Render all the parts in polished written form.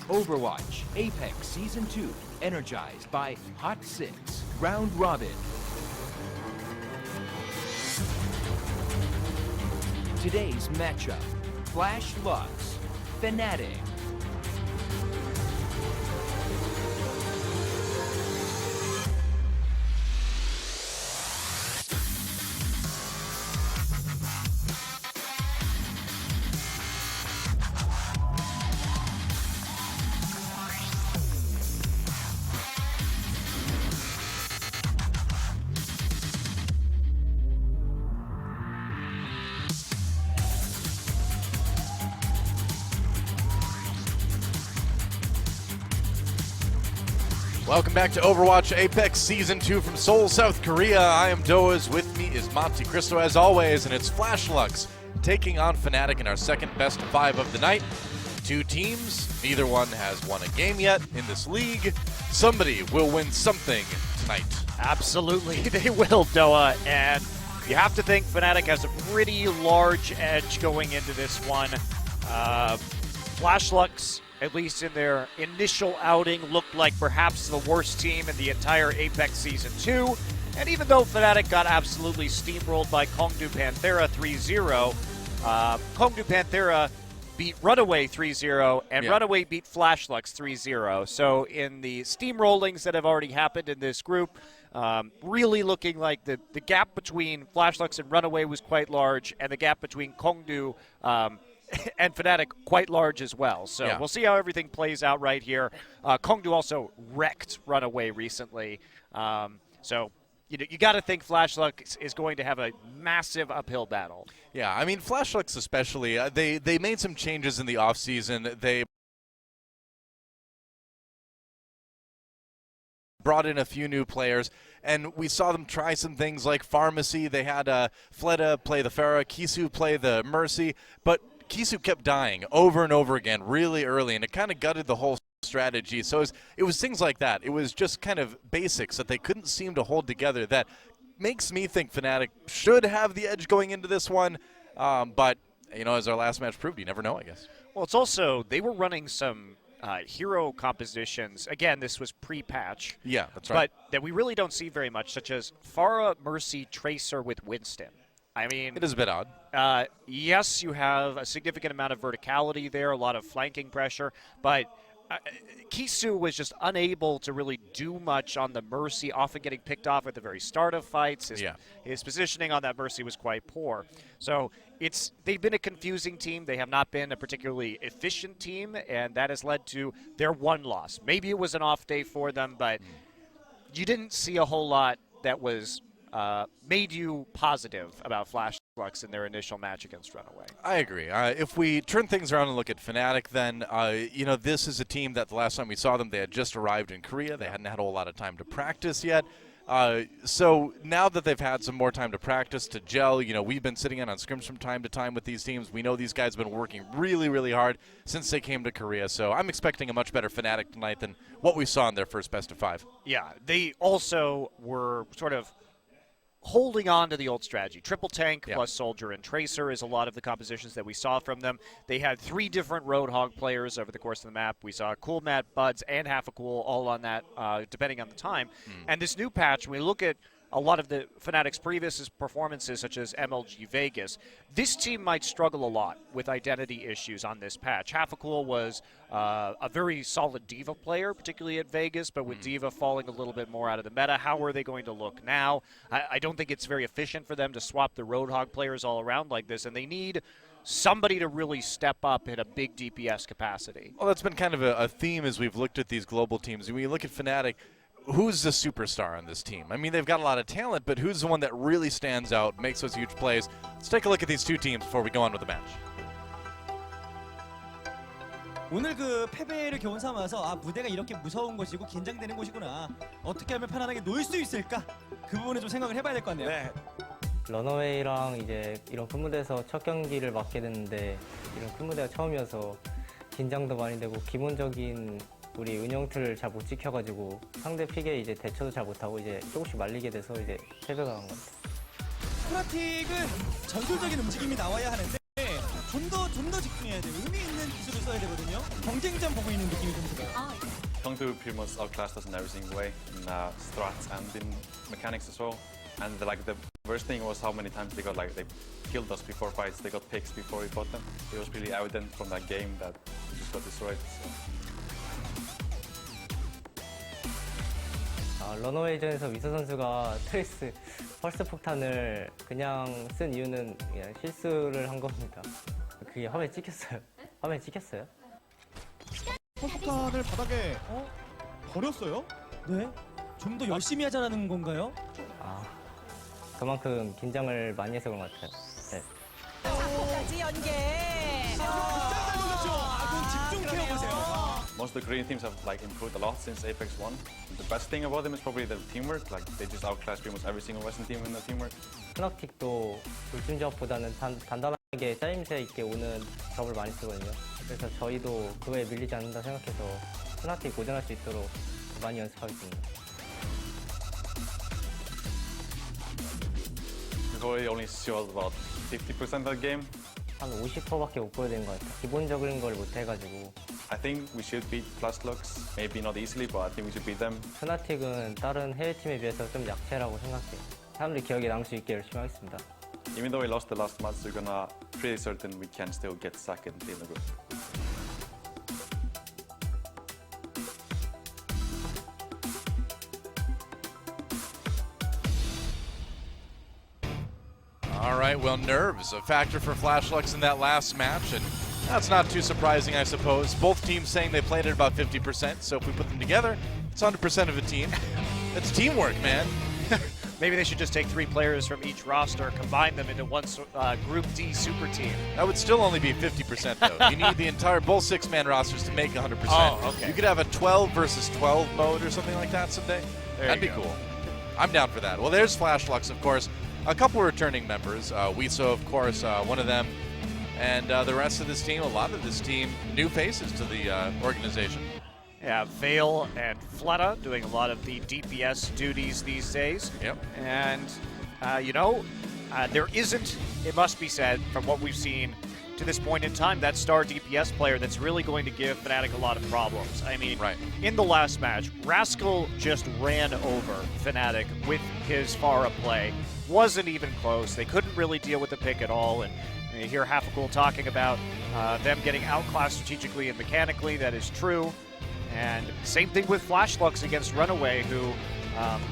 Overwatch Apex Season 2, energized by Hot 6, Round Robin. Today's matchup, Flash Lux, Fnatic. Welcome back to Overwatch Apex Season 2 from Seoul, South Korea. I am Doaz, with me is Monte Cristo as always, and it's Flash Lux taking on Fnatic in our second best of 5 of the night. Two teams, neither one has won a game yet in this league. Somebody will win something tonight. Absolutely, they will, Doa, and you have to think Fnatic has a pretty large edge going into this one. Flash Lux, at least in their initial outing, looked like perhaps the worst team in the entire Apex Season 2. And even though Fnatic got absolutely steamrolled by Kongdu Panthera 3-0, Kongdu Panthera beat Runaway 3-0, and Runaway beat Flash Lux 3-0. So in the steamrollings that have already happened in this group, really looking like the gap between Flash Lux and Runaway was quite large, and the gap between Kongdu and Fnatic quite large as well. So we'll see how everything plays out right here. Kongdu also wrecked Runaway recently. So you got to think Flash Lux is going to have a massive uphill battle. Yeah, I mean, Flash Lux especially, they made some changes in the offseason. They brought in a few new players, and we saw them try some things like Pharmacy. They had Fleta play the Pharah, Kisu play the Mercy, but Kisu kept dying over and over again really early, and it kind of gutted the whole strategy. So it was things like that. It was just kind of basics that they couldn't seem to hold together that makes me think Fnatic should have the edge going into this one. But, you know, as our last match proved, you never know, I guess. Well, it's also, they were running some hero compositions. Again, this was pre-patch. Yeah, that's right. But that we really don't see very much, such as Pharah, Mercy, Tracer with Winston. I mean, it is a bit odd. Yes, you have a significant amount of verticality there, a lot of flanking pressure, but Kisu was just unable to really do much on the Mercy, often getting picked off at the very start of fights. His positioning on that Mercy was quite poor. So they've been a confusing team. They have not been a particularly efficient team, and that has led to their one loss. Maybe it was an off day for them, but you didn't see a whole lot that was made you positive about Flash Lux in their initial match against Runaway. I agree. If we turn things around and look at Fnatic, then, you know, this is a team that the last time we saw them, they had just arrived in Korea. They hadn't had a whole lot of time to practice yet. So now that they've had some more time to practice, to gel, you know, we've been sitting in on scrims from time to time with these teams. We know these guys have been working really, really hard since they came to Korea. So I'm expecting a much better Fnatic tonight than what we saw in their first best of 5. Yeah, they also were sort of holding on to the old strategy. Triple tank plus soldier and tracer is a lot of the compositions that we saw from them. They had 3 different Roadhog players over the course of the map. We saw Cool Matt, Buds, and Half a Cool all on that, depending on the time. And this new patch, when we look at a lot of the Fnatic's previous performances, such as MLG Vegas, this team might struggle a lot with identity issues on this patch. Half a Cool was a very solid D.Va player, particularly at Vegas, but with D.Va falling a little bit more out of the meta, how are they going to look now? I don't think it's very efficient for them to swap the Roadhog players all around like this, and they need somebody to really step up in a big DPS capacity. Well, that's been kind of a theme as we've looked at these global teams. When you look at Fnatic, who's the superstar on this team? I mean, they've got a lot of talent, but who's the one that really stands out, makes those huge plays? Let's take a look at these two teams before we go on with the match. 오늘 그 패배를 교훈 삼아서 아 무대가 이렇게 무서운 곳이고 긴장되는 곳이구나. 어떻게 하면 편안하게 놀 수 있을까? 그 부분을 좀 생각을 해봐야 될 것 같네요. 네. 러너웨이랑 이제 이런 큰 무대에서 첫 경기를 맡게 됐는데 이런 큰 무대가 처음이어서 긴장도 많이 되고 기본적인 우리 운영틀을 잘 못 지켜가지고 상대 픽에 이제 대처도 잘 못하고 이제 조금씩 말리게 돼서 이제 패배가 간 것 같아요. 프나틱은 전술적인 움직임이 나와야 하는데 좀 더 집중해야 돼요. 의미 있는 기술을 써야 되거든요. 경쟁전 보고 있는 느낌이 좀 들어요. Kongdu pretty much outclassed us in every single way, in strats and in mechanics as well. And the worst thing was how many times they killed us before fights. They got picks before we fought them. It was really evident from that game that we just got destroyed. So. 러너웨이전에서 위서 선수가 트레이스 펄스 폭탄을 그냥 쓴 이유는 그냥 실수를 한 겁니다. 그게 화면에 찍혔어요. 화면에 찍혔어요? 폭탄을 바닥에 버렸어요? 네. 좀 더 열심히 하자라는 건가요? 그만큼 긴장을 많이 해서 그런 것 같아요. 네. 자포까지 연계. 아군 집중 케어 보세요. Most of the Korean teams have improved a lot since Apex 1. The best thing about them is probably their teamwork. They just outclass pretty much every single Western team in their teamwork. 스나틱도 돌진적보다는 단단하게 짜임새 있게 오는 적을 많이 쓰거든요. 그래서 저희도 그거에 밀리지 않는다 생각해서 스나틱 고전할 수 있도록 많이 연습하겠습니다. We probably only showed about 50% of the game. 한 50%밖에 못 보여드린 것 같아요. 기본적인 걸 못 해가지고. I think we should beat Flashlux. Maybe not easily, but I think we should beat them. 스나틱은 다른 해외팀에 비해서 좀 약체라고 생각해요. 사람들이 기억에 남을 수 있게 열심히 하겠습니다. Even though we lost the last match, we're gonna pretty certain we can still get second in the group. All right, well, nerves, a factor for Flashlux in that last match, and that's not too surprising, I suppose. Both teams saying they played at about 50%, so if we put them together, it's 100% of a team. It's teamwork, man. Maybe they should just take 3 players from each roster, combine them into one Group D super team. That would still only be 50%, though. You need the entire both 6-man rosters to make 100%. Oh, okay. You could have a 12 versus 12 mode or something like that someday. That'd be you go. cool. I'm down for that. Well, there's Flashlux, of course. A couple returning members. Wiso, of course, one of them. And the rest of this team, a lot of this team, new faces to the organization. Yeah, Vale and Fleta doing a lot of the DPS duties these days. Yep. And, there isn't, it must be said, from what we've seen to this point in time, that star DPS player that's really going to give Fnatic a lot of problems. I mean, Right. in the last match, Rascal just ran over Fnatic with his Pharah play. Wasn't even close. They couldn't really deal with the pick at all. And you hear Half-a-Cool talking about them getting outclassed strategically and mechanically. That is true. And same thing with Flashlux against Runaway, who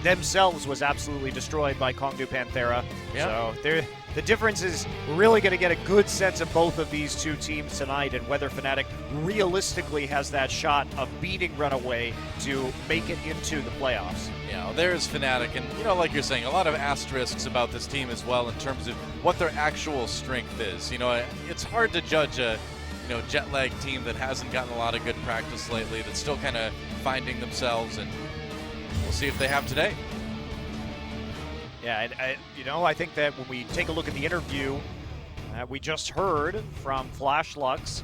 themselves was absolutely destroyed by Kongdu Panthera. Yeah. So the difference is we're really going to get a good sense of both of these two teams tonight and whether Fnatic realistically has that shot of beating Runaway to make it into the playoffs. Yeah, well, there's Fnatic, and like you're saying, a lot of asterisks about this team as well in terms of what their actual strength is. It's hard to judge a jet lag team that hasn't gotten a lot of good practice lately, that's still kind of finding themselves, and we'll see if they have today. Yeah, I think that when we take a look at the interview that we just heard from Flashlux,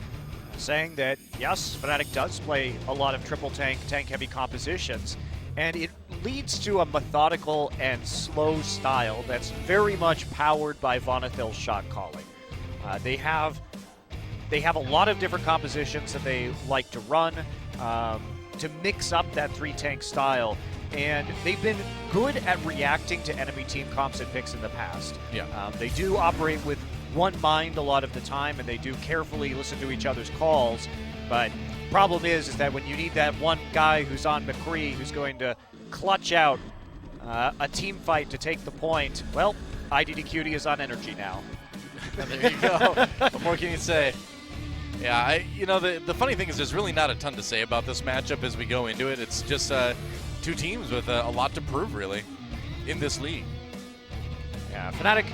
saying that yes, Fnatic does play a lot of triple tank heavy compositions, and it leads to a methodical and slow style that's very much powered by Vonathil's shot calling. They have a lot of different compositions that they like to run to mix up that 3-tank style, and they've been good at reacting to enemy team comps and picks in the past. Yeah. They do operate with one mind a lot of the time, and they do carefully listen to each other's calls, but problem is that when you need that one guy who's on McCree who's going to clutch out a team fight to take the point, well, IDDQD is on energy now. There you go. What more can you say? Yeah, the funny thing is there's really not a ton to say about this matchup as we go into it. It's just two teams with a lot to prove, really, in this league. Yeah, Fnatic,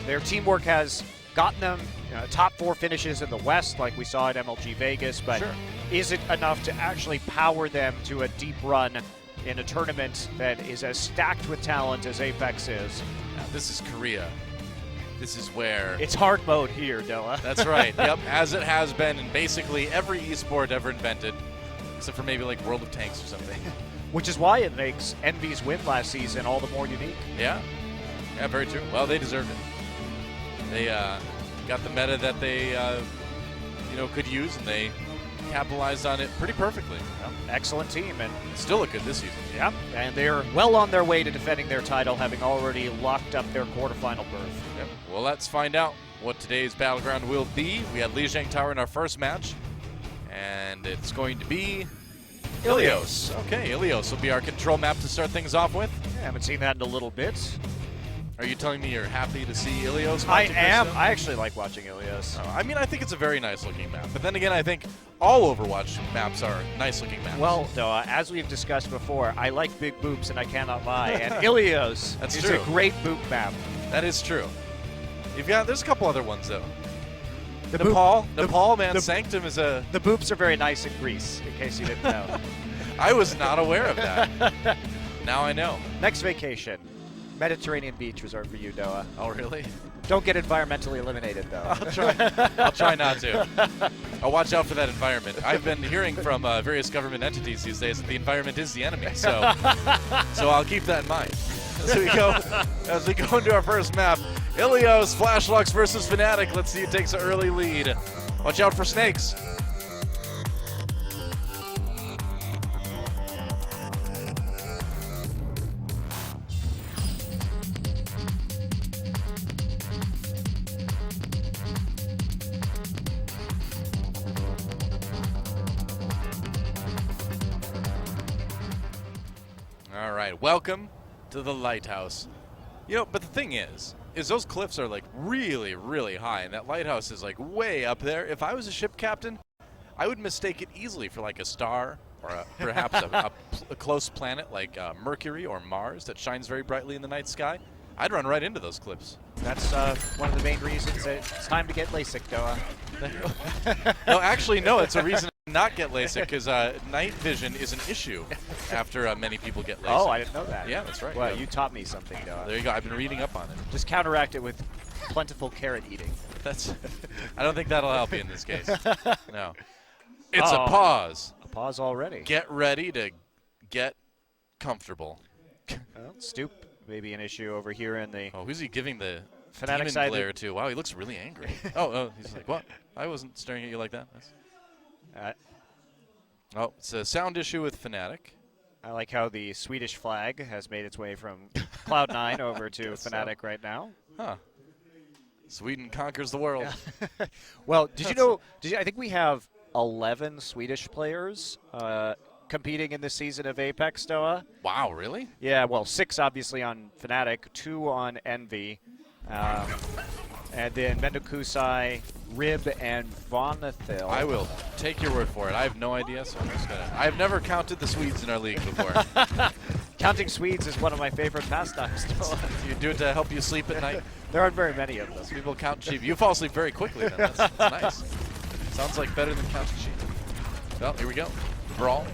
their teamwork has gotten them top 4 finishes in the West, like we saw at MLG Vegas, but Sure. isn't enough to actually power them to a deep run in a tournament that is as stacked with talent as Apex is. Yeah, this is Korea. This is where... It's hard mode here, Noah. That's right. Yep, as it has been in basically every esport ever invented, except for maybe like World of Tanks or something. Which is why it makes Envy's win last season all the more unique. Yeah. Yeah, very true. Well, they deserved it. They got the meta that they, could use, and they capitalized on it pretty perfectly. Well, excellent team, and Still look good this season. yeah, and they're well on their way to defending their title, having already locked up their quarterfinal berth. Yep. Well, let's find out what today's battleground will be. We had Lijiang Tower in our first match, and it's going to be Ilios. Okay, Ilios will be our control map to start things off with. Yeah, haven't seen that in a little bit. Are you telling me you're happy to see Ilios? I Monte am. Cristo? I actually like watching Ilios. I mean, I think it's a very nice looking map. But then again, I think all Overwatch maps are nice looking maps. Well, Noah, as we've discussed before, I like big boobs and I cannot lie. And Ilios That's is true. a great boob map. that is true. There's a couple other ones though. The Nepal, man, the- Sanctum is a. The boobs are very nice in Greece, in case you didn't know. I was not aware of that. Now I know. Next vacation, Mediterranean beach resort for you, Noah. Oh, really? Don't get environmentally eliminated, though. I'll try not to. I'll watch out for that environment. I've been hearing from various government entities these days that the environment is the enemy, so I'll keep that in mind. As we go into our first map, Ilios, Flashlux versus Fnatic. Let's see who takes an early lead. Watch out for snakes. All right, welcome to the lighthouse. But the thing is those cliffs are like really, really high, and that lighthouse is like way up there. If I was a ship captain, I would mistake it easily for like a star or perhaps a close planet like Mercury or Mars that shines very brightly in the night sky. I'd run right into those cliffs. That's one of the main reasons that it's time to get LASIK, Noah. No, actually, no. It's a reason to not get LASIK because night vision is an issue after many people get LASIK. Oh, I didn't know that. Yeah, that's right. Well, Yeah. you taught me something, Noah. There you go. I've been reading up on it. Just counteract it with plentiful carrot eating. I don't think that'll help you in this case. No. It's Oh. a pause. A pause already. Get ready to get comfortable. Well, Stoop may be an issue over here in the Oh, who's he giving the Fnatic demon side. glare to? Wow, he looks really angry. oh, he's like, what? I wasn't staring at you like that. Oh, it's a sound issue with Fnatic. I like how the Swedish flag has made its way from Cloud9 over to Guess so. Fnatic right now. Huh. Sweden conquers the world. Well, did you know? I think we have 11 Swedish players competing in this season of Apex, Noah. Wow, really? Yeah, well, 6 obviously on Fnatic, 2 on Envy, and then Mendokusai, Rib, and Vonathil. I will take your word for it. I have no idea, so I'm just gonna. I've never counted the Swedes in our league before. Counting Swedes is one of my favorite pastimes. Noah. You do it to help you sleep at night. There aren't very many of them. People count sheep. You fall asleep very quickly then. That's nice. Sounds like better than counting sheep. Well, here we go. Brawl.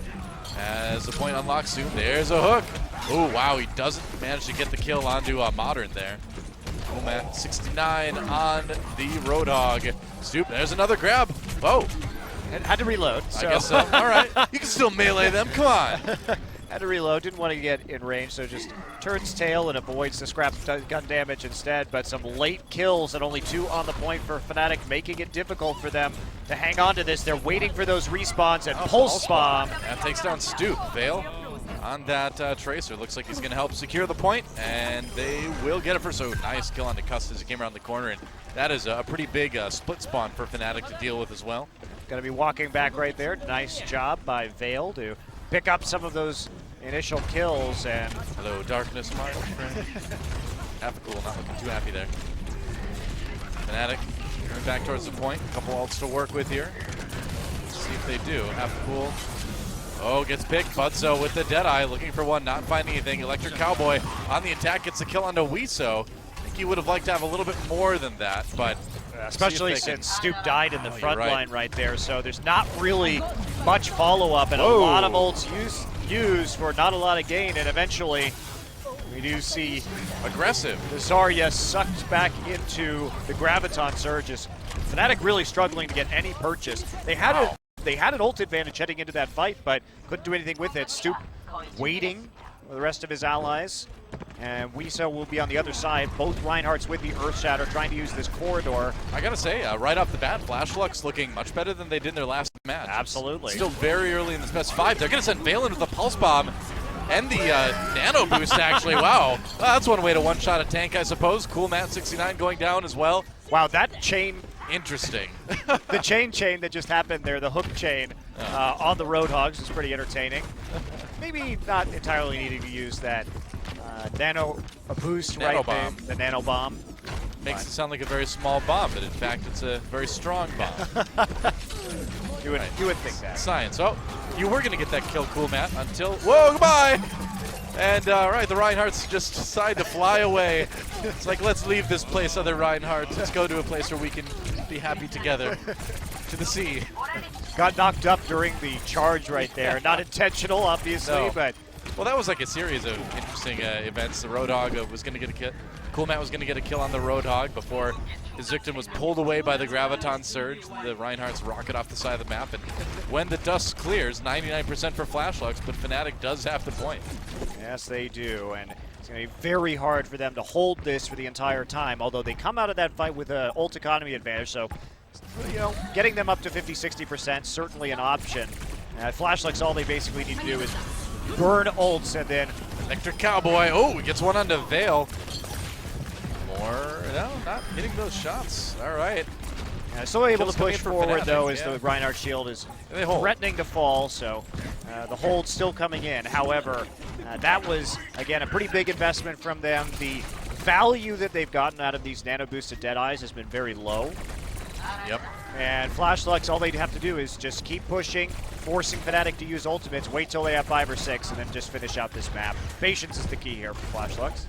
As the point unlocks soon. There's a hook. Oh, wow. He doesn't manage to get the kill onto Modern there. Omat 69 on the Roadhog. Stoop. There's another grab. Whoa. Had to reload. I guess so. All right. You can still melee them. Come on. Had to reload, didn't want to get in range, so just turns tail and avoids the scrap gun damage instead. But some late kills and only 2 on the point for Fnatic, making it difficult for them to hang on to this. They're waiting for those respawns and Pulse Bomb. That takes down Stoop. Veil on that Tracer. Looks like he's going to help secure the point, and they will get it for so nice kill on the Custis. He came around the corner, and that is a pretty big split spawn for Fnatic to deal with as well. Going to be walking back right there. Nice job by Veil to pick up some of those initial kills. And hello, Darkness, my old friend. Half cool, not looking too happy there. Fnatic coming back towards the point. A couple ults to work with here. Let's see if they do. Half cool. Oh, gets picked. Budso with the Deadeye, looking for one, not finding anything. Electric Cowboy on the attack, gets the kill onto Wiso. I think he would have liked to have a little bit more than that, but especially since Stoop died in the front right. line right there, so there's not really much follow-up and a lot of ults used for not a lot of gain, and eventually we do see aggressive. The Zarya sucked back into the Graviton Surges. Fnatic really struggling to get any purchase. They had an ult advantage heading into that fight, but couldn't do anything with it. Stoop waiting for the rest of his allies. And Wiso will be on the other side. Both Reinhardt's with the Earthshatter trying to use this corridor. I gotta say, right off the bat, Flashlux looking much better than they did in their last match. Absolutely. Still very early in this best 5. They're going to send Valen with the Pulse Bomb and the Nano Boost, actually. Wow. That's one way to one-shot a tank, I suppose. Cool Matt 69 going down as well. Wow, that chain, Interesting. the chain that just happened there, the hook chain on the Roadhogs is pretty entertaining. Maybe not entirely needing to use that nano boost Nano right bomb. there, the nano bomb. Makes it sound like a very small bomb, but in fact it's a very strong bomb. You would think that. Science. Oh, you were going to get that kill, Cool Matt, until... Whoa, goodbye! And, right, the Reinhardts just decide to fly away. It's like, let's leave this place, other Reinhardts. Let's go to a place where we can be happy together. To the sea. Got knocked up during the charge right there. Not intentional, obviously, No. but... Well, that was like a series of interesting events. The Roadhog was going to get a kill. Cool Matt was going to get a kill on the Roadhog before his victim was pulled away by the Graviton Surge. The Reinhardts rocket off the side of the map, and when the dust clears, 99% for Flashlux, but Fnatic does have the point. Yes, they do, and it's going to be very hard for them to hold this for the entire time, although they come out of that fight with an ult economy advantage, so, you know, getting them up to 50-60% certainly an option. Flashlux, all they basically need to do is burn ults and then... Electric Cowboy, oh, he gets one onto Vale. More, no, not hitting those shots. All right. Still able Kills to coming push in for forward, Fnatic, though, as yeah. the Reinhardt shield is They hold. threatening to fall, so the hold's still coming in. However, that was, again, a pretty big investment from them. The value that they've gotten out of these nano-boosted Deadeyes has been very low. Yep. And Flashlux, all they'd have to do is just keep pushing, forcing Fnatic to use ultimates, wait till they have 5 or 6, and then just finish out this map. Patience is the key here for Flashlux.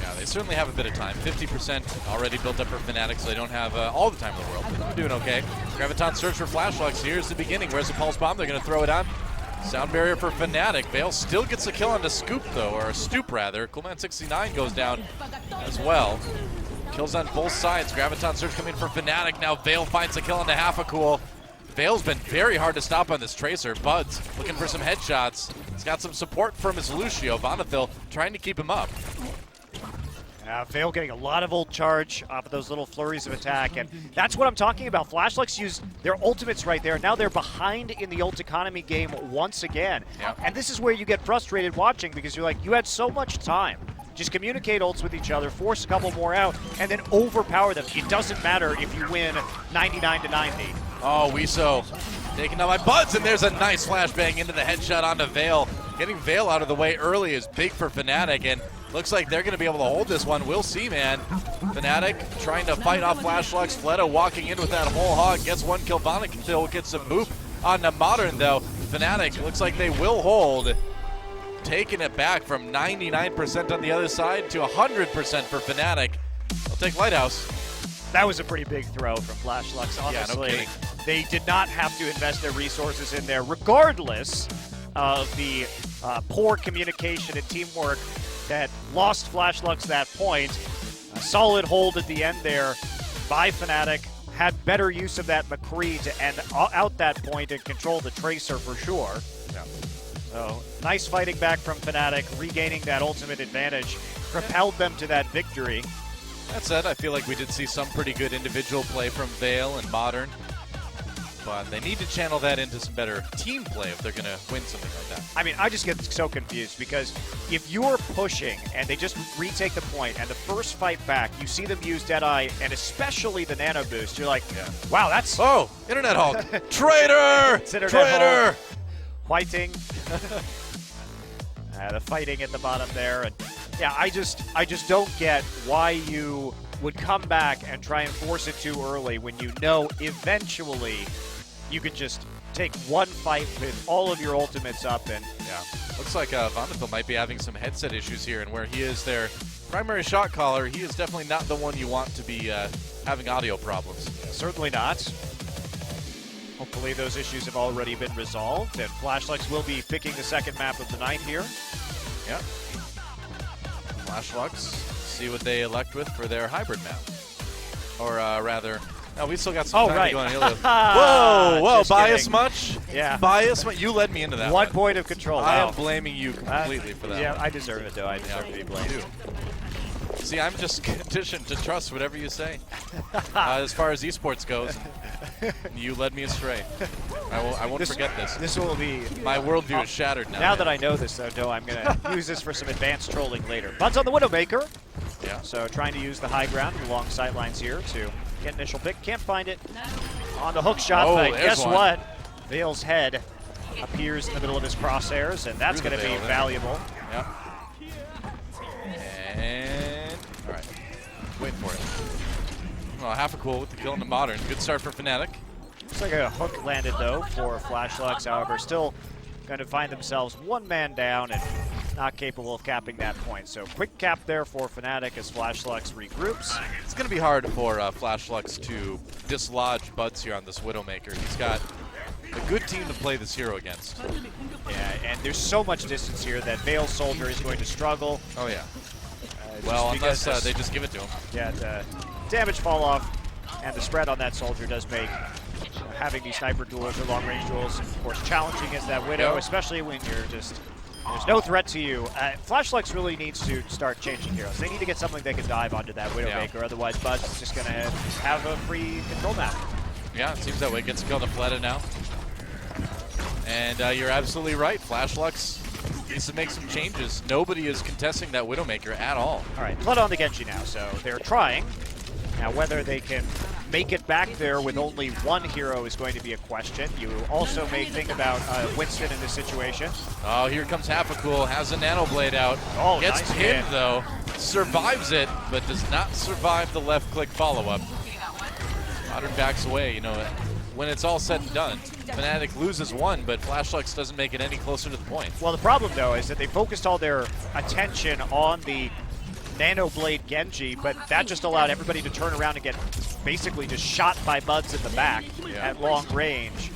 Yeah, they certainly have a bit of time. 50% already built up for Fnatic, so they don't have all the time in the world. But they're doing okay. Graviton Surge for Flashlux. Here's the beginning. Where's the Pulse Bomb? They're going to throw it on. Sound barrier for Fnatic. Vale still gets a kill on the Scoop, though, or a Stoop, rather. Coolman 69 goes down as well. Kills on both sides. Graviton Surge coming for Fnatic. Now Vale finds a kill on the Half-a-Cool. Vale's been very hard to stop on this Tracer. Buds looking for some headshots. He's got some support from his Lucio. Bonathil trying to keep him up. Vale getting a lot of ult charge off of those little flurries of attack, and that's what I'm talking about. Flashlux used their ultimates right there. Now they're behind in the ult economy game once again. Yep. And this is where you get frustrated watching, because you're like, you had so much time. Just communicate ults with each other, force a couple more out, and then overpower them. It doesn't matter if you win 99-90. Oh, Wiso taking down by Buds, and there's a nice flashbang into the headshot onto Vale. Getting Vale out of the way early is big for Fnatic, and looks like they're going to be able to hold this one. We'll see, man. Fnatic trying to fight off Flashlux. Fleto walking in with that whole hog. Gets one kill. Bonathil gets a boop onto Modern, though. Fnatic looks like they will hold. Taking it back from 99% on the other side to 100% for Fnatic. I'll take Lighthouse. That was a pretty big throw from Flashlux, Yeah, no honestly. kidding. They did not have to invest their resources in there, regardless of the poor communication and teamwork that lost Flashlux that point. A solid hold at the end there by Fnatic. Had better use of that McCree to end out that point and control the Tracer for sure. Yeah. So, nice fighting back from Fnatic, regaining that ultimate advantage, propelled them to that victory. That said, I feel like we did see some pretty good individual play from Vale and Modern, but they need to channel that into some better team play if they're going to win something like that. I mean, I just get so confused because if you're pushing and they just retake the point and the first fight back, you see them use Deadeye and especially the Nano Boost, you're like, wow, that's... Oh, Internet Hulk. Traitor! It's Internet Traitor! Hulk. Fighting. The fighting at the bottom there. And yeah, I just don't get why you would come back and try and force it too early when you know eventually you could just take one fight with all of your ultimates up. And Yeah. Looks like Bonathil might be having some headset issues here, and where he is their primary shot caller, he is definitely not the one you want to be having audio problems. certainly not. Hopefully those issues have already been resolved, and Flashlux will be picking the second map of the night here. Yeah. Flashlux, see what they elect with for their hybrid map. Or rather, no, we still got some time to go on. Whoa, Just bias kidding. much? Yeah. Bias much? You led me into that One point of control. I Wow. am blaming you completely for that Yeah, one. I deserve it, though. I deserve to be blamed. You do. See, I'm just conditioned to trust whatever you say. As far as esports goes, you led me astray. I won't forget this. This will be... My worldview is shattered now. Now that I know this, though, no, I'm going to use this for some advanced trolling later. Bud's on the Widowmaker. Yeah. So trying to use the high ground along sight lines here to get initial pick. Can't find it on the hook shot, Oh, but there's guess one. what? Vale's head appears in the middle of his crosshairs, and that's Through going the to be Veil there. valuable. Yep. And all right, wait for it. Well, half a cool with the kill in the Modern. Good start for Fnatic. Looks like a hook landed, though, for Flashlux. However, still going to find themselves one man down and not capable of capping that point. So quick cap there for Fnatic as Flashlux regroups. It's going to be hard for Flashlux to dislodge Buds here on this Widowmaker. He's got a good team to play this hero against. Yeah, and there's so much distance here that Veil Soldier is going to struggle. Oh yeah. Just Well, because unless they just give it to him. Yeah, the damage fall off and the spread on that Soldier does make having these sniper duels or long range duels, of course, challenging against that Widow, Yep. especially when you're just, there's no threat to you. Flashlux really needs to start changing heroes. They need to get something they can dive onto that Widowmaker, otherwise Bud's is just going to have a free control map. Yeah, it seems that way. Gets killed to Fleta now. And you're absolutely right. Flashlux needs to make some changes. Nobody is contesting that Widowmaker at all. All right, blood on the Genji now, so they're trying. Now, whether they can make it back there with only one hero is going to be a question. You also may think about Winston in this situation. Oh, here comes Half-a-Cool. Has a Nano Blade out. Oh, Gets nice pinned, hit. though. Survives it, but does not survive the left-click follow-up. Modern backs away. You know, when it's all said and done, Fnatic loses one, but Flashlux doesn't make it any closer to the point. Well, the problem, though, is that they focused all their attention on the Nano Blade Genji, but that just allowed everybody to turn around and get basically just shot by Buds in the back at long range.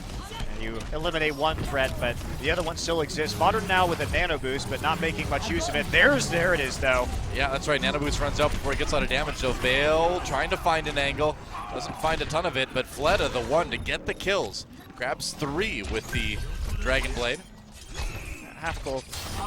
And you eliminate one threat, but the other one still exists. Modern now with a Nano Boost, but not making much use of it. There it is, though. Yeah, that's right. Nano Boost runs out before he gets a lot of damage, so Vale trying to find an angle. Doesn't find a ton of it, but Fleta, the one to get the kills. Grabs 3 with the Dragon Blade. Half-Gold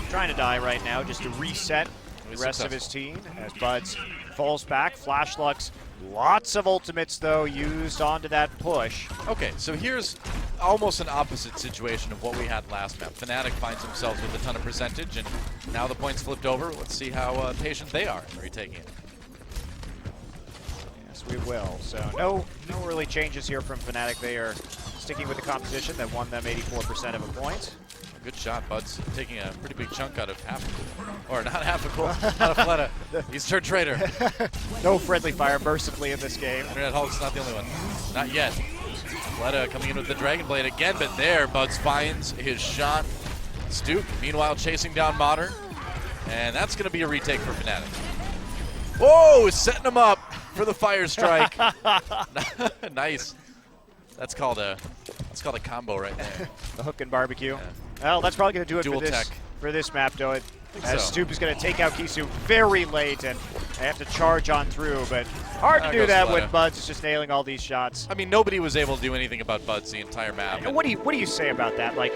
trying to die right now just to reset the rest of his team as Buds falls back. Flashlux, lots of ultimates, though, used onto that push. Okay, so here's almost an opposite situation of what we had last map. Fnatic finds themselves with a ton of percentage, and now the points flipped over. Let's see how patient they are in retaking it. Yes, we will. So no really changes here from Fnatic. They are sticking with the composition that won them 84% of a point. Good shot, Bud's taking a pretty big chunk out of Half-a-Cool. Or not Half-a-Cool, out of Fleta. He's third trader. No friendly fire mercifully in this game. Internet Hulk's not the only one. Not yet. Fleta coming in with the Dragon Blade again, but there, Buds finds his shot. Stuke, meanwhile, chasing down Modern. And that's going to be a retake for Fnatic. Whoa, setting him up for the fire strike. Nice. That's called a combo right there. The hook and barbecue. Well, that's probably going to do it Dual for this map, though. As so. Stoop is going to take out Kisu very late, and they have to charge on through, but hard to There do goes that Fleta. when Buds is just nailing all these shots. I mean, nobody was able to do anything about Buds the entire map. And what do you say about that? Like,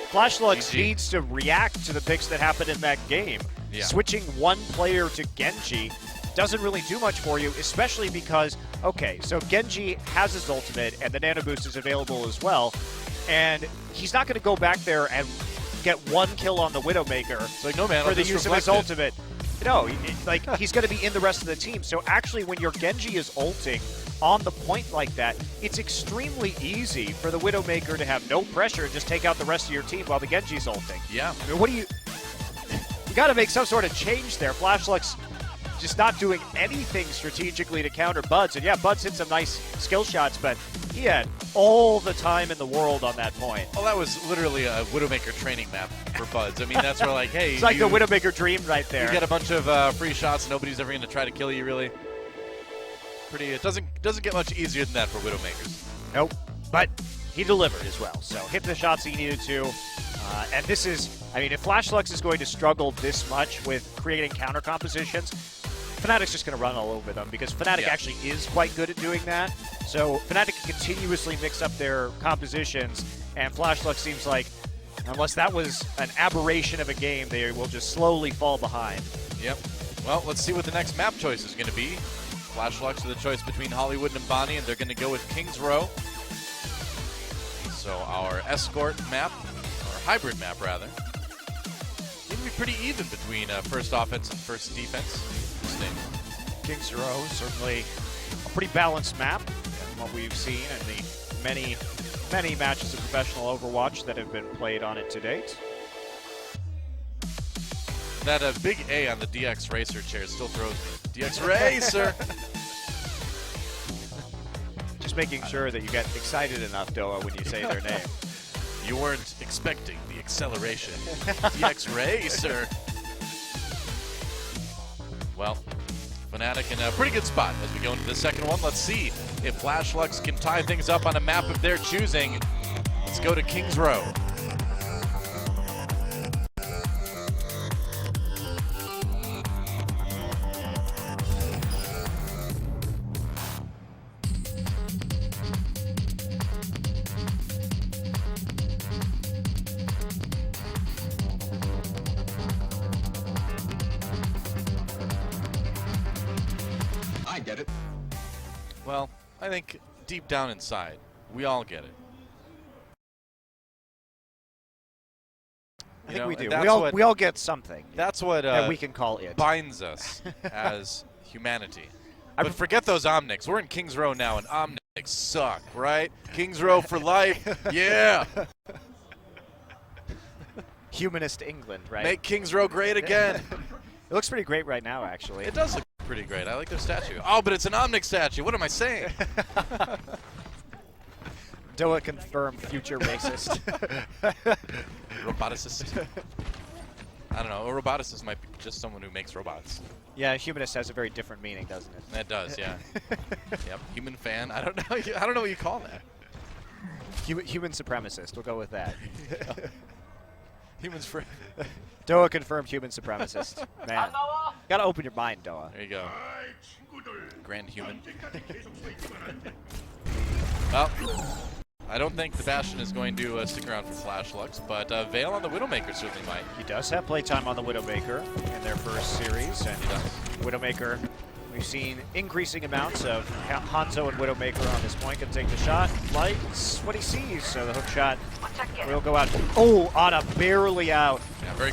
Flashlux GG. needs to react to the picks that happened in that game. Yeah. Switching one player to Genji doesn't really do much for you, especially because, okay, so Genji has his ultimate, and the Nano Boost is available as well, and he's not going to go back there and get one kill on the Widowmaker like, no, man, for I'll the just use of his reflect it. ultimate. No, he's going to be in the rest of the team. So actually, when your Genji is ulting on the point like that, it's extremely easy for the Widowmaker to have no pressure and just take out the rest of your team while the Genji's ulting. Yeah. I mean, you got to make some sort of change there. Flashlux just not doing anything strategically to counter Buds. And yeah, Buds hit some nice skill shots, but he had all the time in the world on that point. Well, that was literally a Widowmaker training map for Buds. I mean, that's where like, hey, It's like the Widowmaker dream right there. You get a bunch of free shots. Nobody's ever going to try to kill you, really. It doesn't get much easier than that for Widowmakers. Nope. But he delivered as well. So hit the shots he needed to. And this is, I mean, if Flashlux is going to struggle this much with creating counter compositions, Fnatic's just going to run all over them because Fnatic actually is quite good at doing that. So Fnatic can continuously mix up their compositions, and Flashlux seems like, unless that was an aberration of a game, they will just slowly fall behind. Yep. Well, let's see what the next map choice is going to be. Flash Lux with a choice between Hollywood and Bonnie, and they're going to go with King's Row. So our escort map, or hybrid map rather, seems to be pretty even between first offense and first defense. King's Row, certainly a pretty balanced map from what we've seen in the many matches of professional Overwatch that have been played on it to date. That big A on the DX Racer chair still throws me. DX Racer! Just making sure that you get excited enough, Doa, when you say their name. You weren't expecting the acceleration. DX Racer! Well, Fnatic in a pretty good spot as we go into the second one. Let's see if Flash Lux can tie things up on a map of their choosing. Let's go to King's Row. I get it. Well, I think deep down inside, we all get it. I think we do. We all get something. That's what that we can call it. Binds us as humanity. But forget those Omnics. We're in King's Row now, and Omnics suck, right? King's Row for life. Yeah. Humanist England, right? Make King's Row great again. It looks pretty great right now, actually. It does look pretty great. I like their statue. Oh, but it's an Omnic statue. What am I saying? Doa confirmed future racist. Roboticist. I don't know. A roboticist might be just someone who makes robots. Yeah, humanist has a very different meaning, doesn't it? That does, yeah. Yep. Human fan. I don't know. I don't know what you call that. Human supremacist. We'll go with that. Humans for. Doa confirmed human supremacist. Man, gotta open your mind, Doa. There you go. Grand human. Well, I don't think the Bastion is going to stick around for Flash Lux, but Vale on the Widowmaker certainly might. He does have playtime on the Widowmaker in their first series, and Widowmaker, we've seen increasing amounts of Hanzo and Widowmaker on this point. Can take the shot, likes what he sees, so the hook shot will go out. Oh, Ana barely out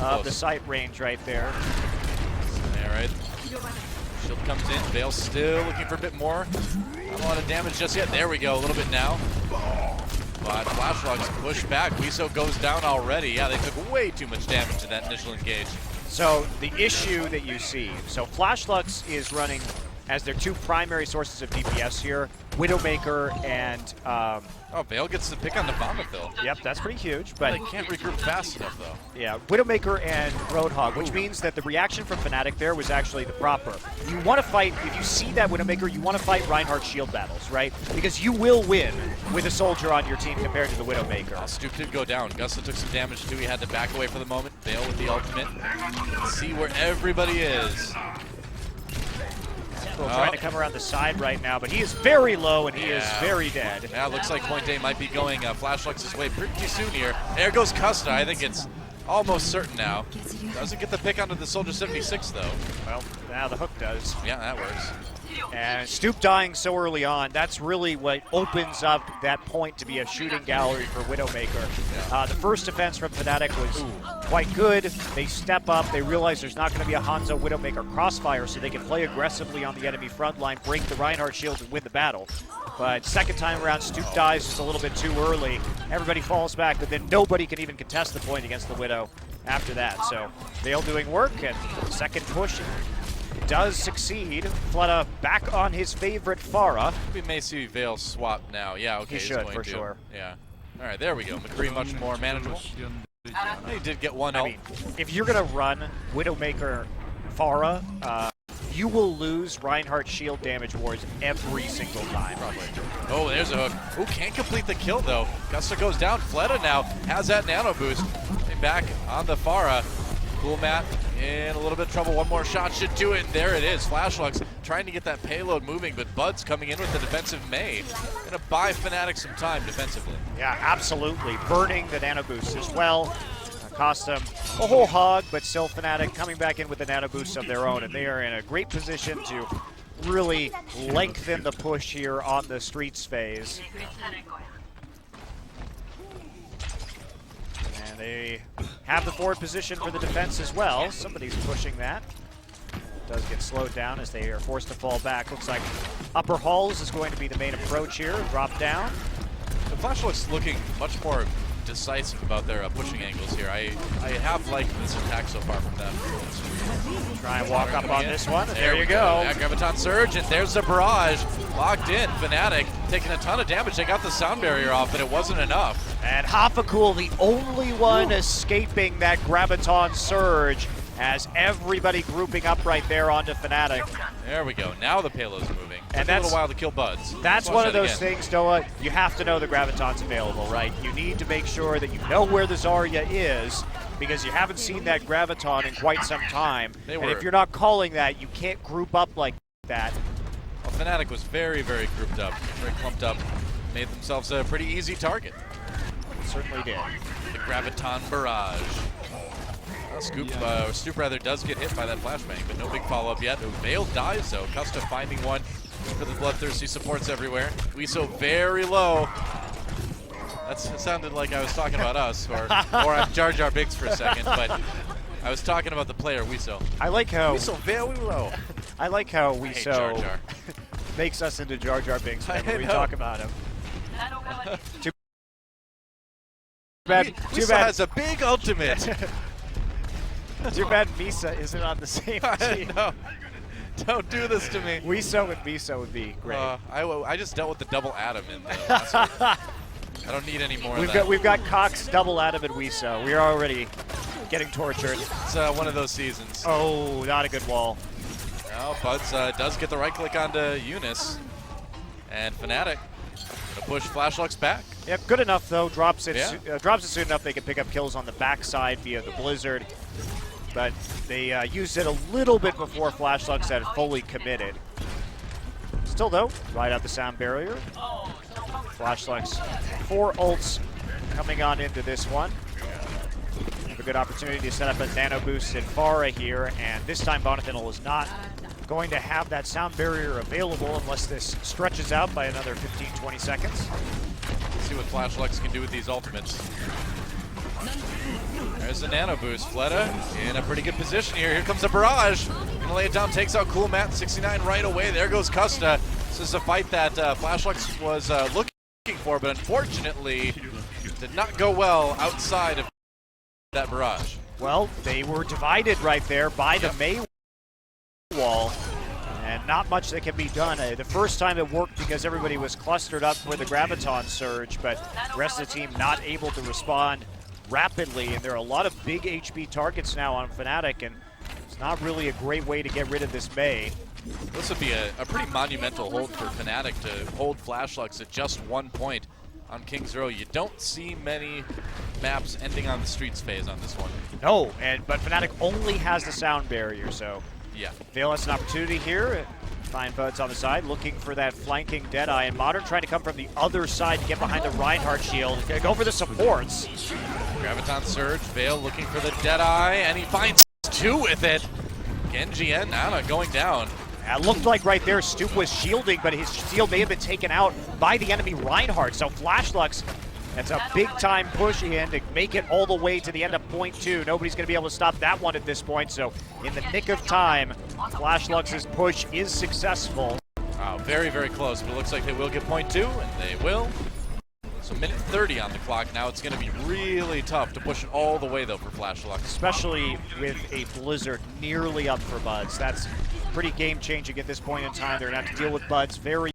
of the sight range right there. All right. Shield comes in. Vale still looking for a bit more. Not a lot of damage just yet. There we go, a little bit now. But Flash Lux pushed back. Wiso goes down already. Yeah, they took way too much damage in that initial engage. So the issue that you see, so Flash Lux is running as their two primary sources of DPS here, Widowmaker and... oh, Vale gets the pick on the Bombafil. Yep, that's pretty huge, but... They can't regroup fast enough, though. Yeah, Widowmaker and Roadhog, which means that the reaction from Fnatic there was actually the proper. You want to fight, if you see that Widowmaker, you want to fight Reinhardt shield battles, right? Because you will win with a soldier on your team compared to the Widowmaker. Stoop did go down. Gusta took some damage, too. He had to back away for the moment. Vale with the ultimate. Let's see where everybody is. Trying to come around the side right now, but he is very low and he is very dead. Yeah, looks like Point A might be going Flash Lux's way pretty soon here. There goes Custa. I think it's almost certain now. Doesn't get the pick onto the Soldier 76, though. Well, now the hook does. Yeah, that works. And Stoop dying so early on, that's really what opens up that point to be a shooting gallery for Widowmaker. Yeah. The first defense from Fnatic was quite good. They step up, they realize there's not going to be a Hanzo Widowmaker crossfire, so they can play aggressively on the enemy front line, break the Reinhardt shield and win the battle. But second time around, Stoop dies just a little bit too early. Everybody falls back, but then nobody can even contest the point against the Widow after that. So Vale doing work, and second push does succeed. Fleta back on his favorite Pharah. We may see Vale swap now. Yeah, okay, he should, for sure. Yeah. All right, there we go. McCree much more manageable. He did get one ult. I mean, if you're going to run Widowmaker Pharah, you will lose Reinhardt shield damage wars every single time. Probably. Oh, there's a hook. Oh, can't complete the kill, though. Gusta goes down. Fleta now has that nano boost. Back on the Pharah. Cool Matt in a little bit of trouble. One more shot should do it, and there it is. Flash Lux trying to get that payload moving, but Bud's coming in with the defensive Mei. Gonna buy Fnatic some time defensively. Yeah, absolutely. Burning the nano boost as well. Cost them a whole hog, but still Fnatic coming back in with the nano boost of their own, and they are in a great position to really lengthen the push here on the streets phase. And they have the forward position for the defense as well. Somebody's pushing that. Does get slowed down as they are forced to fall back. Looks like upper halls is going to be the main approach here. Drop down. The Flash looks looking much more decisive about their pushing angles here. I have liked this attack so far from them. Try and walk up on this one. And there you we go. Yeah, Graviton Surge, and there's the barrage. Locked in. Fnatic taking a ton of damage. They got the sound barrier off, but it wasn't enough. And Hafakul, the only one escaping that Graviton Surge, as everybody grouping up right there onto Fnatic. There we go. Now the payload's moving. And Took a little while to kill Buds. That's Watch one of that those again. things, Noah, you have to know the Graviton's available, right? You need to make sure that you know where the Zarya is, because you haven't seen that Graviton in quite some time. And if you're not calling that, you can't group up like that. Well, Fnatic was very, very grouped up, very clumped up. Made themselves a pretty easy target. Certainly did. The Graviton barrage. Scoop rather does get hit by that flashbang, but no big follow-up yet. Veil dies though. Custa finding one for the bloodthirsty supports everywhere. Weeso very low. That sounded like I was talking about us, or I'm Jar Jar Binks for a second, but I was talking about the player Weeso. I like how Weeso very low. I like how I hate Jar Weeso Jar. makes us into Jar Jar Binks whenever I we know. talk about him. Too bad. Weeso has a big ultimate. Too bad Misa isn't on the same team. No, don't do this to me. Weeso and Misa would be great. I just dealt with the double Adam in the last one. I don't need any more of that. We've got Cox, double Adam, and Weeso. We're already getting tortured. It's one of those seasons. Oh, not a good wall. Now Buds does get the right click onto Eunice, and Fnatic gonna push Flashluck's back. Yep, good enough though. Drops it Yeah. soon enough. They can pick up kills on the backside via the Blizzard. But they used it a little bit before Flashlucks had fully committed. Still though, right out the sound barrier. Flashlucks, 4 ults coming on into this one. Have a good opportunity to set up a nano boost in Pharah here, and this time Bonathanol is not going to have that sound barrier available unless this stretches out by another 15-20 seconds. Let's see what Flashlucks can do with these ultimates. There's the nano boost. Fleta in a pretty good position here. Here comes the barrage. Gonna lay it down, takes out Cool Matt 69 right away. There goes Custa. This is a fight that Flashlucks was looking for, but unfortunately did not go well outside of that barrage. Well, they were divided right there by the Mei wall, and not much that can be done. The first time it worked because everybody was clustered up for the Graviton Surge, but the rest of the team not able to respond rapidly, and there are a lot of big HP targets now on Fnatic, and it's not really a great way to get rid of this Mei. This would be a pretty monumental hold for Fnatic to hold Flashlucks at just 1 point on King's Row. You don't see many maps ending on the streets phase on this one. No, but Fnatic only has the sound barrier, so Yeah. Veil has an opportunity here. Find Buds on the side, looking for that flanking Deadeye, and Modern trying to come from the other side to get behind the Reinhardt shield. Gonna go for the supports. Graviton Surge, Veil looking for the Deadeye, and he finds 2 with it. Genji and Nana going down. It looked like right there Stoop was shielding, but his shield may have been taken out by the enemy Reinhardt. So Flashlucks, that's a big time push in to make it all the way to the end of point 2. Nobody's going to be able to stop that one at this point. So in the nick of time, Flashlucks' push is successful. Wow, very, very close, but it looks like they will get point 2, and they will. So minute 30 on the clock. Now it's going to be really tough to push it all the way, though, for Flashlucks. Especially with a Blizzard nearly up for Buds. That's pretty game-changing at this point in time. They're going to have to deal with Buds very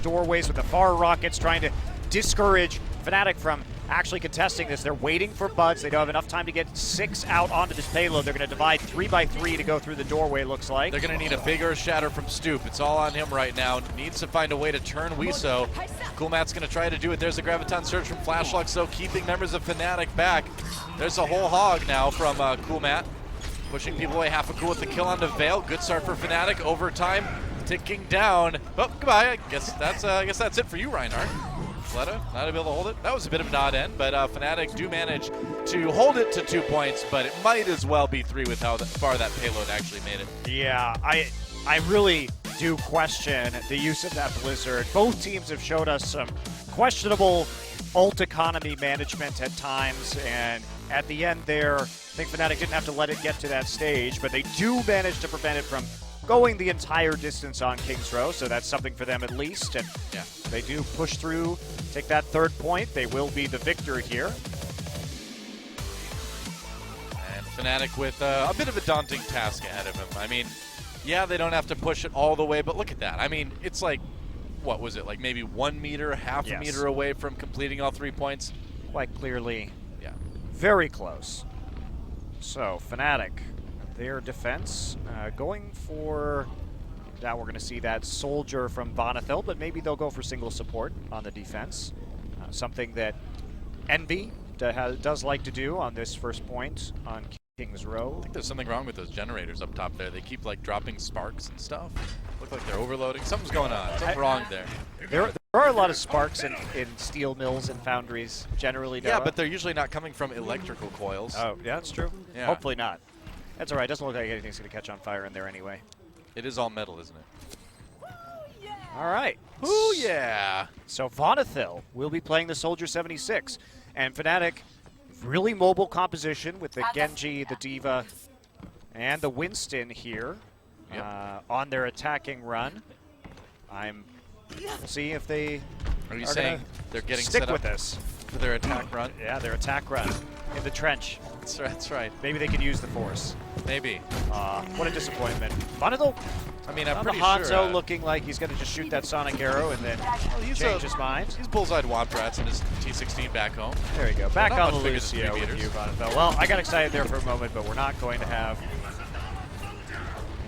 doorways with the far rockets, trying to discourage Fnatic from actually contesting this. They're waiting for buds. They don't have enough time to get 6 out onto this payload. They're going to divide 3 by 3 to go through the doorway, looks like. They're going to need a bigger shatter from Stoop. It's all on him right now. Needs to find a way to turn Wiso. Coolmat's going to try to do it. There's a Graviton Surge from Flashluck, so keeping members of Fnatic back. There's a whole hog now from Coolmat. Pushing people away. Half a cool with the kill onto Veil. Good start for Fnatic. Overtime ticking down. Oh, goodbye. I guess that's it for you, Reinhardt. Fleta not able to hold it. That was a bit of an odd end, but Fnatic do manage to hold it to 2 points, but it might as well be 3 with how far that payload actually made it. Yeah, I really do question the use of that Blizzard. Both teams have showed us some questionable ult economy management at times, and at the end there, I think Fnatic didn't have to let it get to that stage, but they do manage to prevent it from going the entire distance on King's Row, so that's something for them at least. And Yeah. they do push through, take that 3rd point. They will be the victor here. And Fnatic with a bit of a daunting task ahead of him. I mean, yeah, they don't have to push it all the way, but look at that. I mean, it's like, what was it, like maybe 1 meter, half a meter away from completing all 3 points? Quite clearly, Yeah. very close. So, Fnatic, their defense, going for, now we're going to see that soldier from Vonethil, but maybe they'll go for single support on the defense. Something that Envy does like to do on this first point on King's Row. I think there's something wrong with those generators up top there. They keep like dropping sparks and stuff. Look like they're overloading. Something's going on. Something wrong there. There are a lot of sparks in steel mills and foundries generally. Yeah, Noah. but they're usually not coming from electrical coils. Oh, yeah, that's true. Yeah. Hopefully not. That's all right. Doesn't look like anything's going to catch on fire in there anyway. It is all metal, isn't it? All right. Ooh, yeah. So Vonethil will be playing the Soldier 76. And Fnatic, really mobile composition with the Genji, the Diva, and the Winston here on their attacking run. We'll see if they Are you are saying gonna they're getting stick set up with this. for their attack run? Yeah, their attack run in the trench. That's right. Maybe they could use the Force. Maybe. What a disappointment. Vonethil, I mean, I'm on pretty the Hanzo sure. looking like he's going to just shoot that Sonic Arrow and then He's change his mind. He's bullseyed Womp Rats in his T16 back home. There you go. Back Not on the much bigger than Lucio 3 with meters. you, Vonethil. Well, I got excited there for a moment, but we're not going to have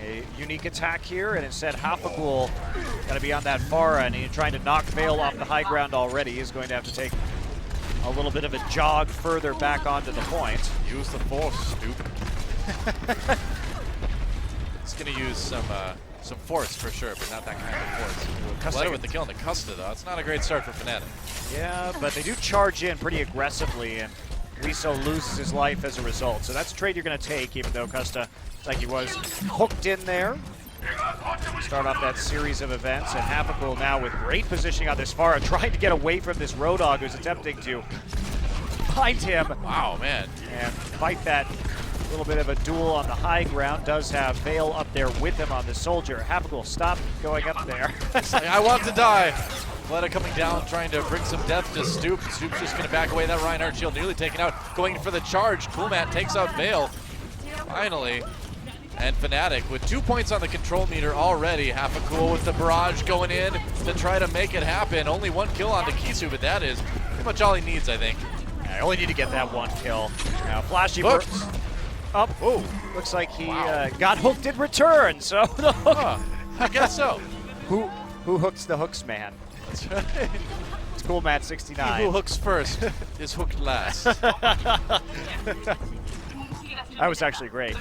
a unique attack here, and instead Hafakul got to be on that far end. He's trying to knock Veil off the high ground already. He's going to have to take a little bit of a jog further back onto the point. Use the Force, stupid. It's going to use some Force for sure, but not that kind of Force. Fleta with the kill on the Custa, though. It's not a great start for Fnatic. Yeah, but they do charge in pretty aggressively, and Wiso loses his life as a result. So that's a trade you're going to take, even though Custa, like he was hooked in there. Start off that series of events, and Hafakul now with great positioning on this Pharah, trying to get away from this Roadhog who's attempting to find him. Wow, man. And fight that little bit of a duel on the high ground. Does have Veil up there with him on the Soldier. Hafakul, stop going up there. I want to die. Fleta coming down, trying to bring some death to Stoop. Stoop's just going to back away. That Reinhardt shield nearly taken out. Going for the charge. Coolmat takes out Veil. Finally. And Fnatic with 2 points on the control meter already. Hafakul with the barrage going in to try to make it happen. Only 1 kill onto Kisu, but that is pretty much all he needs, I think. I only need to get that 1 kill. Now Flashy Hooked. up. Oh, looks like he got hooked in return. So the hook. I guess so. Who hooks the hooks, man? That's right. It's cool, Matt. He 69. who hooks first is hooked last. That was actually great.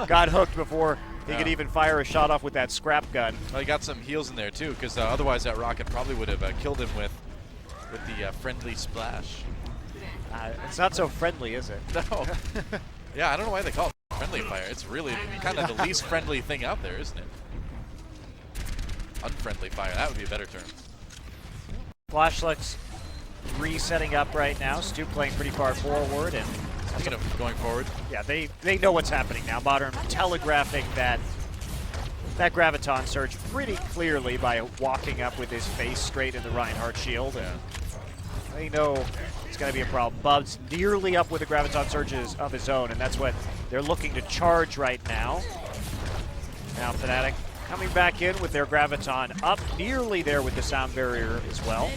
Got hooked before he could even fire a shot off with that scrap gun. Well, he got some heals in there too, because otherwise that rocket probably would have killed him with the friendly splash. It's not so friendly, is it? No. Yeah, I don't know why they call it friendly fire. It's really kind of the least friendly thing out there, isn't it? Unfriendly fire. That would be a better term. Flashlights resetting up right now. Stu playing pretty far forward, and Speaking of going forward, yeah, they know what's happening now. Modern telegraphing that Graviton surge pretty clearly by walking up with his face straight in the Reinhardt shield. And they know it's going to be a problem. Bub's nearly up with the Graviton surges of his own, and that's what they're looking to charge right now. Now Fnatic coming back in with their Graviton up, nearly there with the sound barrier as well.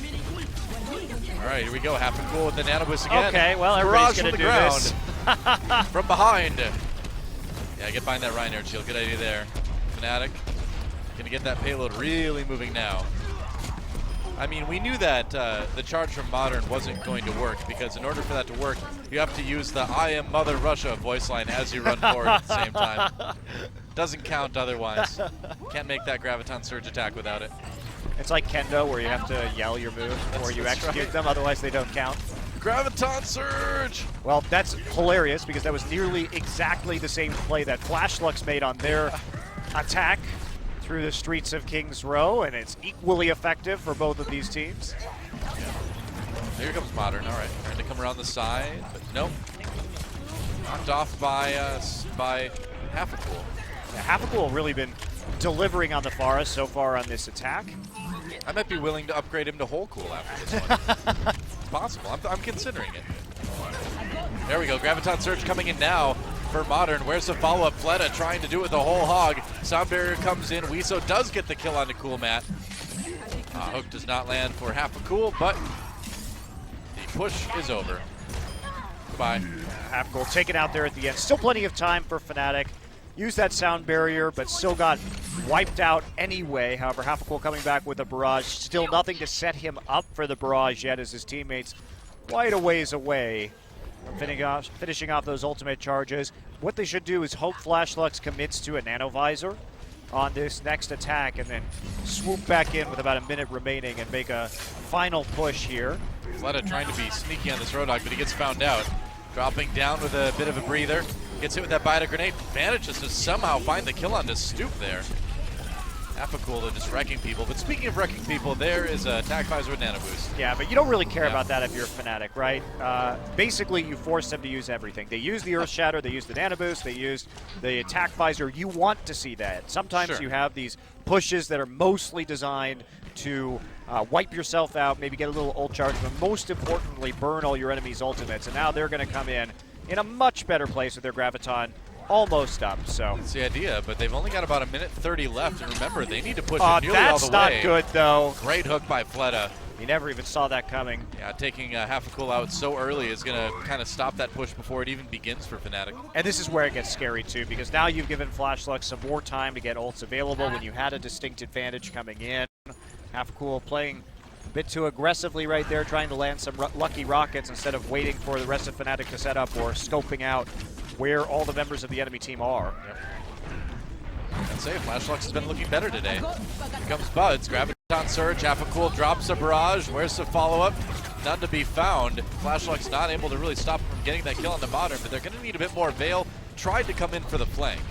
All right, here we go. Half and cool with the nano boost again. Okay, well, everybody's Barrage going to from do the ground. this. From behind. Yeah, get behind that Reinhardt shield. Good idea there. Fnatic gonna get that payload really moving now. I mean, we knew that the charge from Modern wasn't going to work, because in order for that to work, you have to use the "I am Mother Russia" voice line as you run forward at the same time. Doesn't count otherwise. Can't make that Graviton Surge attack without it. It's like Kendo, where you have to yell your moves before you execute them, otherwise they don't count. Graviton Surge! Well, that's hilarious, because that was nearly exactly the same play that Flashlux made on their attack through the streets of Kings Row, and it's equally effective for both of these teams. Here comes Modern. All right, trying to come around the side, but nope. Knocked off by Half a Cool. Yeah, Half a Cool really been delivering on the Forest so far on this attack. I might be willing to upgrade him to Whole Cool after this one. It's possible. I'm considering it. There we go. Graviton Surge coming in now for Modern. Where's the follow-up? Fleta trying to do it with the whole hog. Sound barrier comes in. Wiso does get the kill on the Cool Mat. Hook does not land for Half a Cool, but the push is over. Goodbye. Half Goal taken out there at the end. Still plenty of time for Fnatic. Used that sound barrier, but still got wiped out anyway. However, Half a Cool coming back with a barrage. Still nothing to set him up for the barrage yet, as his teammates quite a ways away from finishing off those ultimate charges. What they should do is hope Flashlux commits to a nano visor on this next attack, and then swoop back in with about a minute remaining and make a final push here. Fleta trying to be sneaky on this Roadhog, but he gets found out. Dropping down with a bit of a breather. Gets hit with that Bida grenade. Manages to somehow find the kill on the Stoop there. Half a Cool, though, just wrecking people. But speaking of wrecking people, there is a attack visor with nano boost. Yeah, but you don't really care about that if you're a Fnatic, right? Basically, you force them to use everything. They use the Earth Shatter, they use the nano boost, they use the attack visor. You want to see that. Sometimes you have these pushes that are mostly designed to wipe yourself out, maybe get a little ult charge, but most importantly, burn all your enemies' ultimates. And now they're going to come in a much better place with their Graviton almost up. So that's the idea, but they've only got about a minute 30 left, and remember, they need to push it nearly all the way. That's not good, though. Great hook by Fleta. You never even saw that coming. Yeah, taking Half a Cool out so early is going to kind of stop that push before it even begins for Fnatic. And this is where it gets scary, too, because now you've given Flashlux some more time to get ults available when you had a distinct advantage coming in. Half a Cool playing a bit too aggressively right there, trying to land some lucky rockets instead of waiting for the rest of Fnatic to set up or scoping out where all the members of the enemy team are. Yep. I'd say Flashlux has been looking better today. Here comes Buds, Graviton Surge, Half a Cool drops a barrage. Where's the follow-up? None to be found. Flashlux not able to really stop him from getting that kill on the Modern, but they're going to need a bit more. Veil tried to come in for the flank.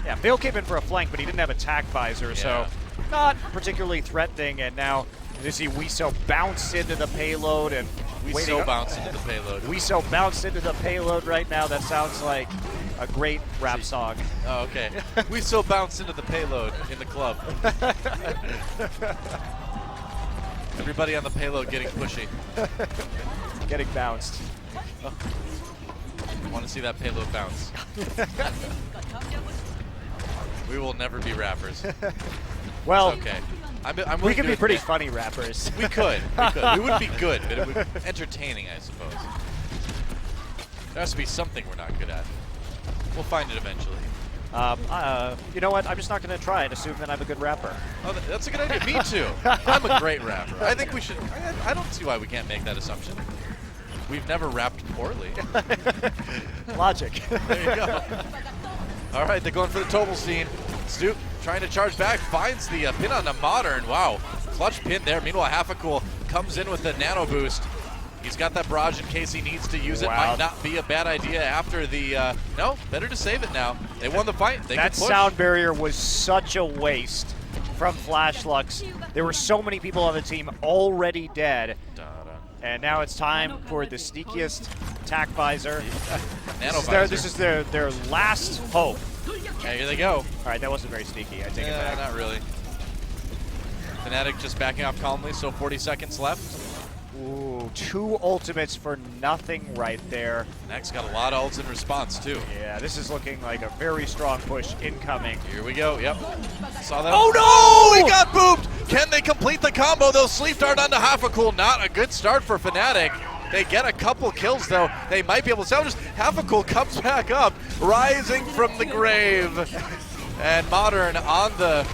Yeah, Veil came in for a flank, but he didn't have attack visor, so not particularly threatening. And now you see Wiso bounce into the payload and Wiso bounced into the payload. Wiso bounced into the payload right now. That sounds like a great rap song. Oh, okay. Wiso bounced into the payload in the club. Everybody on the payload getting pushy. Getting bounced. Oh. Want to see that payload bounce. We will never be rappers. Well, it's okay. We could be pretty funny rappers. We could. We wouldn't be good, but it would be entertaining, I suppose. There has to be something we're not good at. We'll find it eventually. You know what? I'm just not going to try and assume that I'm a good rapper. Oh, that's a good idea. Me too. I'm a great rapper. I think we should. I don't see why we can't make that assumption. We've never rapped poorly. Logic. There you go. All right, they're going for the Tobelstein. Stoop trying to charge back, finds the pin on the Modern. Wow, clutch pin there. Meanwhile, Half a Cool comes in with the nano boost. He's got that barrage in case he needs to use it. Might not be a bad idea after the, no, better to save it now. They won the fight. They that can push. sound barrier was such a waste from Flashlux. There were so many people on the team already dead. And now it's time for the sneakiest attack visor. Nano visor. This is their last hope. Okay, here they go. All right, that wasn't very sneaky. I take it back. Not really. Fnatic just backing off calmly, so 40 seconds left. Ooh. So 2 ultimates for nothing right there. Next got a lot of ults in response too. Yeah, this is looking like a very strong push incoming. Here we go. Yep. Saw that. Oh, no! He got booped. Can they complete the combo? They'll sleep dart onto Half-a-Cool. Not a good start for Fnatic. They get a couple kills though. They might be able to salvage. Half-a-Cool comes back up, rising from the grave. And Modern on the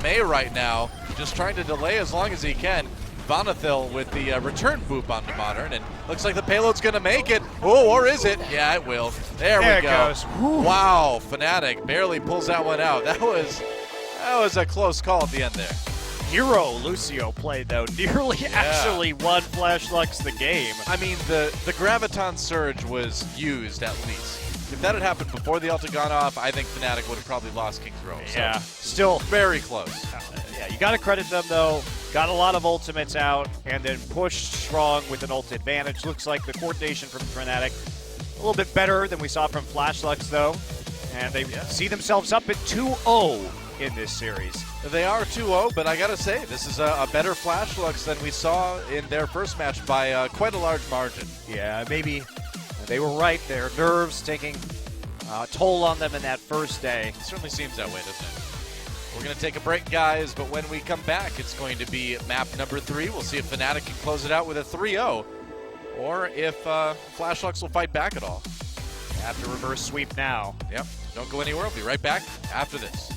Mei right now, just trying to delay as long as he can. Vanathil with the return boop onto Modern, and looks like the payload's gonna make it. Oh, or is it? Yeah, it will. There we There it go. goes. Wow, Fnatic barely pulls that one out. That was a close call at the end there. Hero Lucio played though, nearly actually won Flash Lux the game. I mean, the Graviton Surge was used at least. If that had happened before the ult had gone off, I think Fnatic would have probably lost King's Row. So Yeah, still very close. Yeah, you got to credit them though. Got a lot of ultimates out and then pushed strong with an ult advantage. Looks like the coordination from Fnatic a little bit better than we saw from Flash Lux though. And they see themselves up at 2-0 in this series. They are 2-0, but I gotta say, this is a better Flash Lux than we saw in their first match by quite a large margin. Yeah, maybe they were right. Their nerves taking a toll on them in that first day. It certainly seems that way, doesn't it? We're going to take a break, guys, but when we come back, it's going to be map number 3. We'll see if Fnatic can close it out with a 3-0, or if Flash Lux will fight back at all. Have to reverse sweep now. Yep, don't go anywhere. We'll be right back after this.